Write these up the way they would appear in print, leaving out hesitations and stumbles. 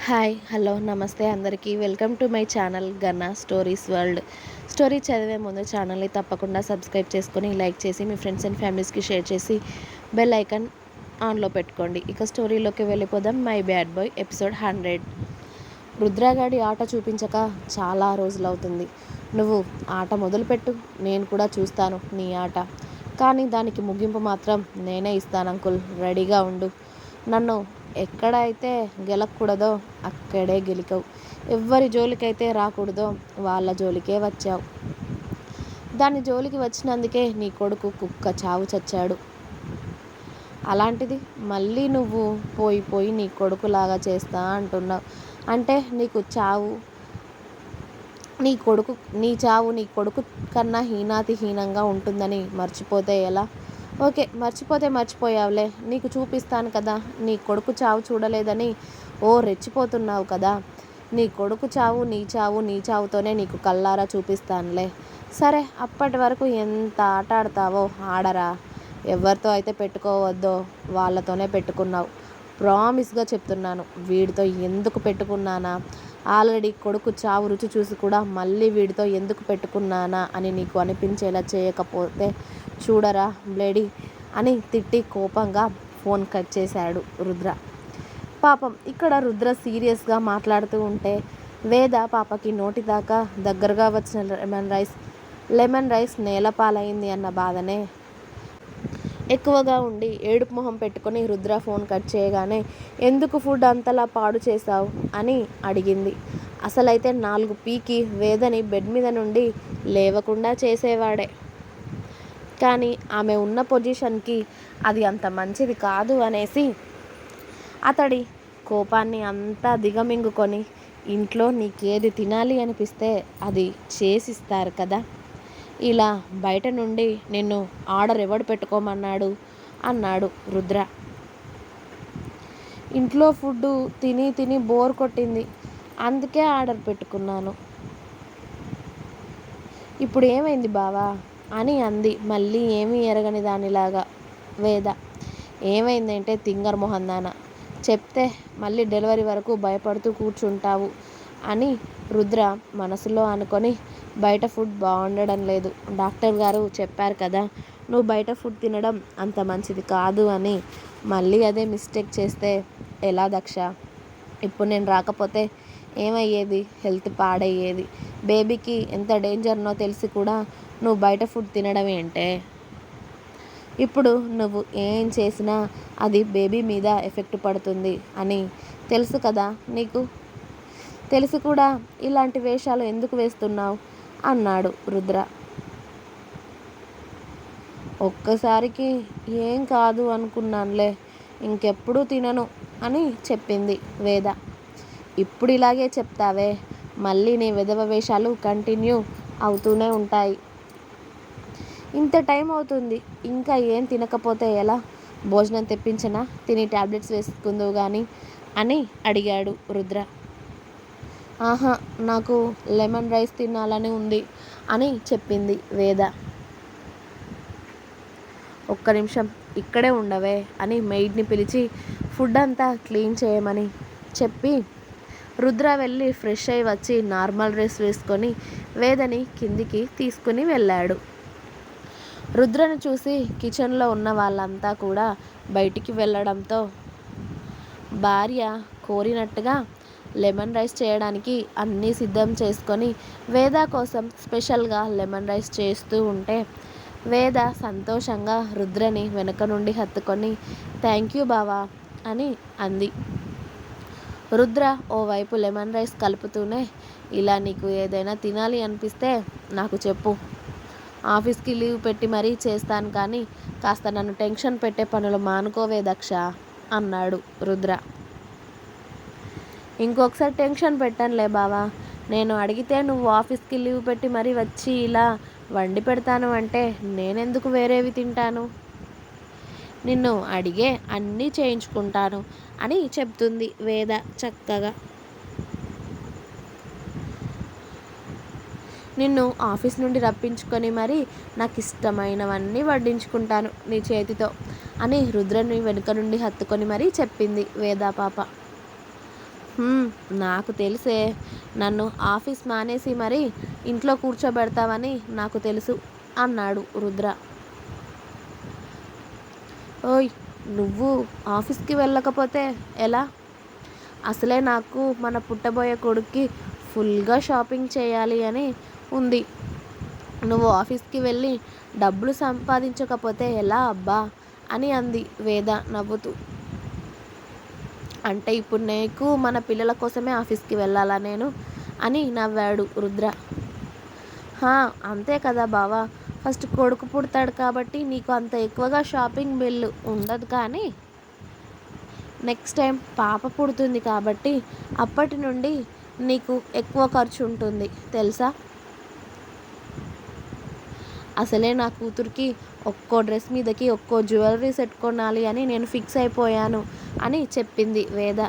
Hi hello నమస్తే అందరికీ welcome to my channel Ganna stories world. Story చదివే ముందు ఛానల్ని తప్పకుండా సబ్స్క్రైబ్ చేసుకొని లైక్ చేసి మీ ఫ్రెండ్స్ అండ్ ఫ్యామిలీస్కి షేర్ చేసి బెల్ ఐకాన్ ఆన్లో పెట్టుకోండి. ఇక స్టోరీలోకి వెళ్ళిపోదాం. My bad boy episode 100. రుద్రగాడి ఆట చూపించక చాలా రోజులవుతుంది. నువ్వు ఆట మొదలుపెట్టు, నేను కూడా చూస్తాను నీ ఆట. కానీ దానికి ముగింపు మాత్రం నేనే ఇస్తాను అంకుల్, రెడీగా ఉండు. నన్ను ఎక్కడైతే గెలకూడదో అక్కడే గెలికావు. ఎవరి జోలికైతే రాకూడదో వాళ్ళ జోలికే వచ్చావు. దాని జోలికి వచ్చినందుకే నీ కొడుకు కుక్క చావు చచ్చాడు. అలాంటిది మళ్ళీ నువ్వు పోయి పోయి నీ కొడుకులాగా చేస్తా అంటున్నావు. అంటే నీకు చావు నీ చావు నీ కొడుకు కన్నా హీనాతిహీనంగా ఉంటుందని మర్చిపోతే ఎలా? ఓకే, మర్చిపోతే మర్చిపోయావులే. నీకు చూపిస్తాను కదా. నీ కొడుకు చావు చూడలేదని రెచ్చిపోతున్నావు కదా. నీ కొడుకు చావు నీ చావుతోనే నీకు కల్లారా చూపిస్తానులే. సరే, అప్పటి వరకు ఎంత ఆట ఆడతావో ఆడరా. ఎవరితో అయితే పెట్టుకోవద్దో వాళ్ళతోనే పెట్టుకున్నావు. ప్రామిస్గా చెప్తున్నాను, వీడితో ఎందుకు పెట్టుకున్నానా, ఆల్రెడీ కొడుకు చావు రుచి చూసి కూడా మళ్ళీ వీడితో ఎందుకు పెట్టుకున్నానా అని నీకు అనిపించేలా చేయకపోతే చూడరా బ్లేడీ అని తిట్టి కోపంగా ఫోన్ కట్ చేశాడు రుద్ర. పాపం ఇక్కడ రుద్ర సీరియస్గా మాట్లాడుతూ ఉంటే వేద పాపకి నోటి దాకా దగ్గరగా వచ్చిన లెమన్ రైస్ నేలపాలైంది అన్న బాధనే ఎక్కువగా ఉండి ఏడుపు మొహం పెట్టుకొని రుద్ర ఫోన్ కట్ చేయగానే ఎందుకు ఫుడ్ అంతలా పాడు చేశావు అని అడిగింది. అసలైతే 4 పీకి వేదని బెడ్ మీద నుండి లేవకుండా చేసేవాడే. కానీ ఆమె ఉన్న పొజిషన్కి అది అంత మంచిది కాదు అనేసి అతడి కోపాన్ని అంతా దిగమింగుకొని ఇంట్లో నీకేది తినాలి అనిపిస్తే అది చేసిస్తారు కదా. ఇలా బయట నుండి నిన్ను ఆర్డర్ ఎవడు పెట్టుకోమన్నాడు అన్నాడు రుద్ర. ఇంట్లో ఫుడ్డు తిని తిని బోర్ కొట్టింది, అందుకే ఆర్డర్ పెట్టుకున్నాను. ఇప్పుడు ఏమైంది బావా అని అంది మళ్ళీ ఏమీ ఎరగని దానిలాగా వేద. ఏమైందంటే తింగర్ మొహందాన, చెప్తే మళ్ళీ డెలివరీ వరకు భయపడుతూ కూర్చుంటావు అని రుద్ర మనసులో అనుకొని బయట ఫుడ్ బాగుండడం లేదు, డాక్టర్ గారు చెప్పారు కదా, నువ్వు బయట ఫుడ్ తినడం అంత మంచిది కాదు అని. మళ్ళీ అదే మిస్టేక్ చేస్తే ఎలా దక్ష? ఇప్పుడు నేను రాకపోతే ఏమయ్యేది? హెల్త్ పాడయ్యేది. బేబీకి ఎంత డేంజర్నో తెలిసి కూడా నువ్వు బయట ఫుడ్ తినడం ఏంటే? ఇప్పుడు నువ్వు ఏం చేసినా అది బేబీ మీద ఎఫెక్ట్ పడుతుంది అని తెలుసు కదా నీకు. తెలిసి కూడా ఇలాంటి వేషాలు ఎందుకు వేస్తున్నావు అన్నాడు రుద్ర. ఒక్కసారికి ఏం కాదు అనుకున్నానులే, ఇంకెప్పుడు తినను అని చెప్పింది వేద. ఇప్పుడు ఇలాగే చెప్తావే, మళ్ళీ నీ విధవ వేషాలు కంటిన్యూ అవుతూనే ఉంటాయి. ఇంత టైం అవుతుంది, ఇంకా ఏం తినకపోతే ఎలా? భోజనం తెప్పించనా, తిని ట్యాబ్లెట్స్ వేసుకుందువు కానీ అని అడిగాడు రుద్ర. ఆహా, నాకు లెమన్ రైస్ తినాలని ఉంది అని చెప్పింది వేద. ఒక్క నిమిషం ఇక్కడే ఉండవే అని మెయిడ్ని పిలిచి ఫుడ్ అంతా క్లీన్ చేయమని చెప్పి రుద్ర వెళ్ళి ఫ్రెష్ అయి వచ్చి నార్మల్ డ్రెస్ వేసుకొని వేదని కిందికి తీసుకుని వెళ్ళాడు. రుద్రను చూసి కిచెన్లో ఉన్న వాళ్ళంతా కూడా బయటికి వెళ్ళడంతో భార్య కోరినట్టుగా లెమన్ రైస్ చేయడానికి అన్నీ సిద్ధం చేసుకొని వేద కోసం స్పెషల్గా లెమన్ రైస్ చేస్తూ ఉంటే వేద సంతోషంగా రుద్రని వెనక నుండి హత్తుకొని థ్యాంక్ యూ బావా అని అంది. రుద్ర ఓవైపు లెమన్ రైస్ కలుపుతూనే ఇలా నీకు ఏదైనా తినాలి అనిపిస్తే నాకు చెప్పు, ఆఫీస్కి లీవ్ పెట్టి మరీ చేస్తాను, కానీ కాస్త నన్ను టెన్షన్ పెట్టే పనులు మానుకోవే దక్ష అన్నాడు రుద్ర. ఇంకొకసారి టెన్షన్ పెట్టనులే బావా, నేను అడిగితే నువ్వు ఆఫీస్కి లీవ్ పెట్టి మరీ వచ్చి ఇలా వండి పెడతాను అంటే నేనెందుకు వేరేవి తింటాను? నిన్ను అడిగే అన్నీ చేయించుకుంటాను అని చెప్తుంది వేద చక్కగా. నిన్ను ఆఫీస్ నుండి రప్పించుకొని మరీ నాకు ఇష్టమైనవన్నీ వడ్డించుకుంటాను నీ చేతితో అని రుద్రని వెనుక నుండి హత్తుకొని మరీ చెప్పింది వేద పాప. "హ్మ్, నాకు తెలిసే. నన్ను ఆఫీస్ మానేసి మరీ ఇంట్లో కూర్చోబెడతావని నాకు తెలుసు" అన్నాడు రుద్ర. ఓయ్, నువ్వు ఆఫీస్కి వెళ్ళకపోతే ఎలా? అసలే నాకు మన పుట్టబోయే కొడుక్కి ఫుల్గా షాపింగ్ చేయాలి అని ఉంది. నువ్వు ఆఫీస్కి వెళ్ళి డబ్బులు సంపాదించకపోతే ఎలా అబ్బా అని అంది వేద నవ్వుతూ. అంటే ఇప్పుడు నీకు మన పిల్లల కోసమే ఆఫీస్కి వెళ్ళాలా నేను అని నవ్వాడు రుద్ర. హా, అంతే కదా బావా. ఫస్ట్ కొడుకు పుడతాడు కాబట్టి నీకు అంత ఎక్కువగా షాపింగ్ బిల్లు ఉండదు, కానీ నెక్స్ట్ టైం పాప పుడుతుంది కాబట్టి అప్పటి నుండి నీకు ఎక్కువ ఖర్చు ఉంటుంది తెలుసా. అసలే నా కూతురికి ఒక్కో డ్రెస్ మీదకి ఒక్కో జ్యువెలరీ సెట్ కొనాలి అని నేను ఫిక్స్ అయిపోయాను అని చెప్పింది వేద.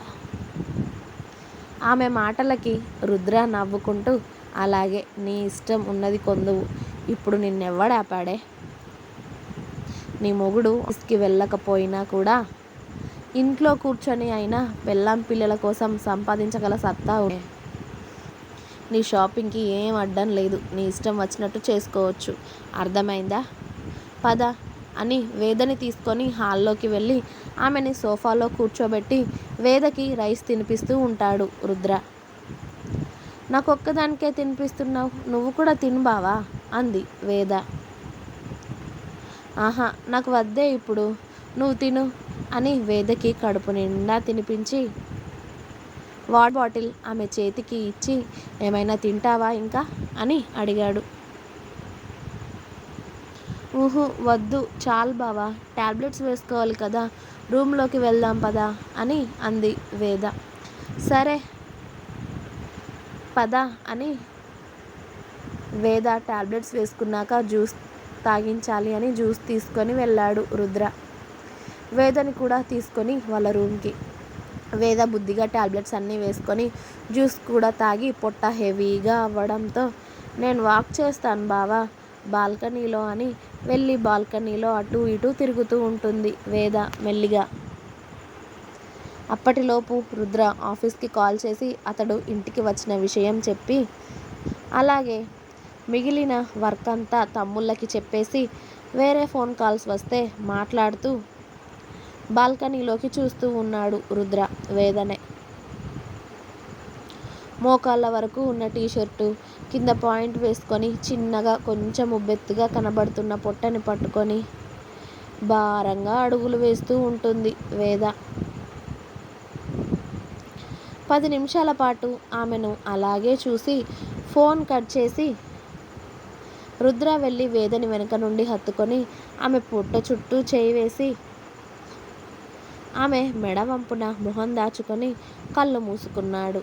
ఆమె మాటలకి రుద్ర నవ్వుకుంటూ, అలాగే నీ ఇష్టం ఉన్నది కొందువు, ఇప్పుడు నిన్నెవ్వడాపాడే? నీ మొగుడు ఆఫీస్కి వెళ్ళకపోయినా కూడా ఇంట్లో కూర్చొని అయినా పెళ్ళాం పిల్లల కోసం సంపాదించగల సత్తా ఉండే. నీ షాపింగ్కి ఏం అడ్డం లేదు, నీ ఇష్టం వచ్చినట్టు చేసుకోవచ్చు, అర్థమైందా? పద అని వేదని తీసుకొని హాల్లోకి వెళ్ళి ఆమెని సోఫాలో కూర్చోబెట్టి వేదకి రైస్ తినిపిస్తూ ఉంటాడు రుద్ర. నాకొక్కదానికే తినిపిస్తున్నావు, నువ్వు కూడా తిను బావా అంది వేద. ఆహా, నాకు వద్దే ఇప్పుడు, నువ్వు తిను అని వేదకి కడుపు నిండా తినిపించి వాటర్ బాటిల్ ఆమె చేతికి ఇచ్చి, ఏమైనా తింటావా ఇంకా అని అడిగాడు. ఊహు, వద్దు, చాలు బావా, టాబ్లెట్స్ వేసుకోవాలి కదా, రూమ్లోకి వెళ్దాం పదా అని అంది వేద. సరే పద అని వేద టాబ్లెట్స్ వేసుకున్నాక జ్యూస్ తాగించాలి అని జ్యూస్ తీసుకొని వెళ్ళాడు రుద్ర. వేదని కూడా తీసుకొని వాళ్ళ రూమ్కి. వేద బుద్ధిగా టాబ్లెట్స్ అన్నీ వేసుకొని జ్యూస్ కూడా తాగి పొట్ట హెవీగా అవ్వడంతో, నేను వాక్ చేస్తాను బావా బాల్కనీలో అని వెళ్ళి బాల్కనీలో అటూ ఇటూ తిరుగుతూ ఉంటుంది వేద మెల్లిగా. అప్పటిలోపు రుద్ర ఆఫీస్కి కాల్ చేసి అతడు ఇంటికి వచ్చిన విషయం చెప్పి, అలాగే మిగిలిన వర్క్ అంతా తమ్ముళ్ళకి చెప్పేసి వేరే ఫోన్ కాల్స్ వస్తే మాట్లాడుతూ బాల్కనీలోకి చూస్తూ ఉన్నాడు రుద్ర వేదనే. మోకాళ్ళ వరకు ఉన్న టీషర్టు కింద పాయింట్ వేసుకొని చిన్నగా కొంచెం ఉబ్బెత్తుగా కనబడుతున్న పొట్టని పట్టుకొని భారంగా అడుగులు వేస్తూ ఉంటుంది వేద. 10 నిమిషాల పాటు ఆమెను అలాగే చూసి ఫోన్ కట్ చేసి రుద్ర వెళ్ళి వేదని వెనక నుండి హత్తుకొని ఆమె పొట్ట చుట్టూ చేయి వేసి ఆమె మెడ వంపున మొహం దాచుకొని కళ్ళు మూసుకున్నాడు.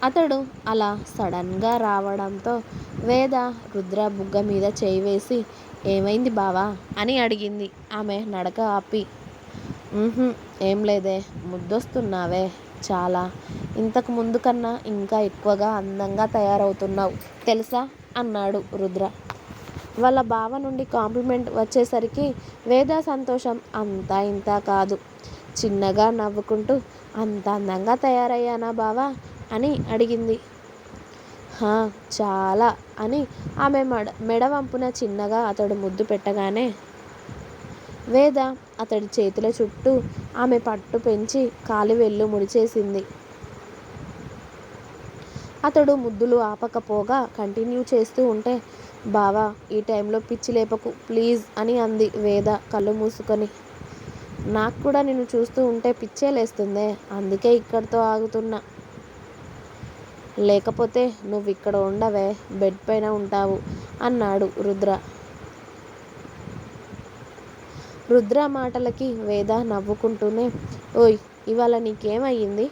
అతడు అలా సడన్గా రావడంతో వేద రుద్ర బుగ్గ మీద చేయి వేసి, ఏమైంది బావా అని అడిగింది ఆమె నడక ఆపి. ఏం లేదే, ముద్దొస్తున్నావే చాలా, ఇంతకు ముందు కన్నా ఇంకా ఎక్కువగా అందంగా తయారవుతున్నావు తెలుసా అన్నాడు రుద్ర. వాళ్ళ బావ నుండి కాంప్లిమెంట్ వచ్చేసరికి వేద సంతోషం అంతా ఇంతా కాదు. చిన్నగా నవ్వుకుంటూ, అంత అందంగా తయారయ్యానా బావా అని అడిగింది. హా, చాలా అని ఆమె మెడ వంపున చిన్నగా అతడు ముద్దు పెట్టగానే వేద అతడి చేతుల చుట్టూ ఆమె పట్టు పెంచి కాలివేళ్ళు ముడిచేసింది. అతడు ముద్దులు ఆపకపోగా కంటిన్యూ చేస్తూ ఉంటే, బావా ఈ టైంలో పిచ్చి లేపకు ప్లీజ్ అని అంది వేద కళ్ళు మూసుకొని. నాకు కూడా నిన్ను చూస్తూ ఉంటే పిచ్చే లేస్తుందే, అందుకే ఇక్కడితో ఆగుతున్నా. లేకపోతే నువ్వు ఇక్కడ ఉండవే, బెడ్ పైన ఉంటావు అన్నాడు రుద్ర. రుద్ర మాటలకి వేద నవ్వుకుంటూనే, ఓయ్ ఇవాళ నీకేమయ్యింది,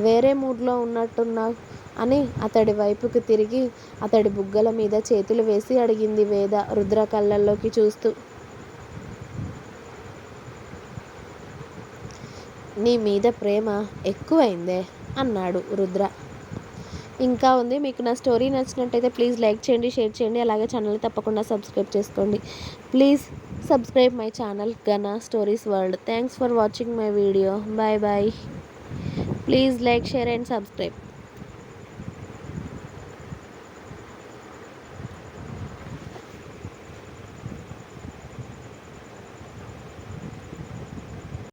వేరే మూడ్లో ఉన్నట్టున్నావు అని అతడి వైపుకి తిరిగి అతడి బుగ్గల మీద చేతులు వేసి అడిగింది వేద రుద్ర కళ్ళల్లోకి చూస్తూ. నీ మీద ప్రేమ ఎక్కువైందే అన్నాడు రుద్ర. ఇంకా ఉంది. మీకు నా స్టోరీ నచ్చినట్టయితే ప్లీజ్ లైక్ చేయండి, షేర్ చేయండి, అలాగే ఛానల్ని తప్పకుండా సబ్స్క్రైబ్ చేసుకోండి. Please subscribe my channel Gana Stories World. Thanks for watching my video. Bye bye. Please like, share and subscribe.